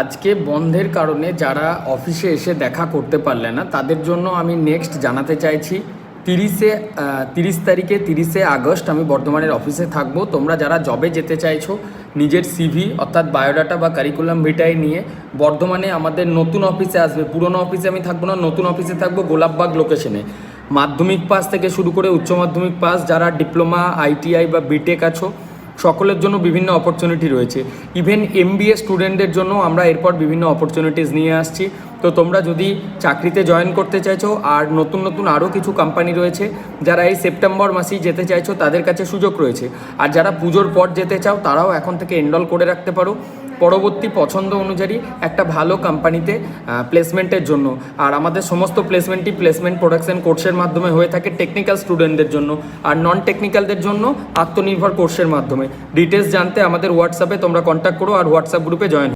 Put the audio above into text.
আজকে বন্ধের কারণে যারা অফিসে এসে দেখা করতে পারলে না তাদের জন্য আমি নেক্সট জানাতে চাইছি 30 তারিখে 30 আগস্ট আমি বর্ধমানের অফিসে থাকবো। তোমরা যারা জবে যেতে চাইছো নিজের সিভি অর্থাৎ বায়োডাটা বা কারিকুলাম ভিটাই নিয়ে বর্ধমানে আমাদের নতুন অফিসে আসবে। পুরনো অফিসে আমি থাকবো না, নতুন অফিসে থাকবো গোলাপবাগ লোকেশনে। মাধ্যমিক পাস থেকে শুরু করে উচ্চ মাধ্যমিক পাস, যারা ডিপ্লোমা আইটিআই বা বিটেক আছো সকলের জন্য বিভিন্ন অপরচুনিটি রয়েছে। ইভেন এমবিএ স্টুডেন্টদের জন্য আমরা এরপর বিভিন্ন অপরচুনিটিস নিয়ে আসছি। তো তোমরা যদি চাকরিতে জয়েন করতে চাইছো আর নতুন নতুন আরও কিছু কোম্পানি রয়েছে, যারা এই সেপ্টেম্বর মাসেই যেতে চাইছো তাদের কাছে সুযোগ রয়েছে। আর যারা পুজোর পর যেতে চাও তারাও এখন থেকে এনরোল করে রাখতে পারো পরবর্তী পছন্দ অনুযায়ী একটা ভালো কোম্পানিতে প্লেসমেন্টের জন্য। আর আমাদের সমস্ত প্লেসমেন্ট প্রোডাকশন কোর্সের মাধ্যমে হয়ে থাকে টেকনিক্যাল স্টুডেন্টদের জন্য, আর নন টেকনিক্যালদের জন্য আত্মনির্ভর কোর্সের মাধ্যমে। ডিটেলস জানতে আমাদের হোয়াটসঅ্যাপে তোমরা কন্ট্যাক্ট করো আর হোয়াটসঅ্যাপ গ্রুপে জয়েন।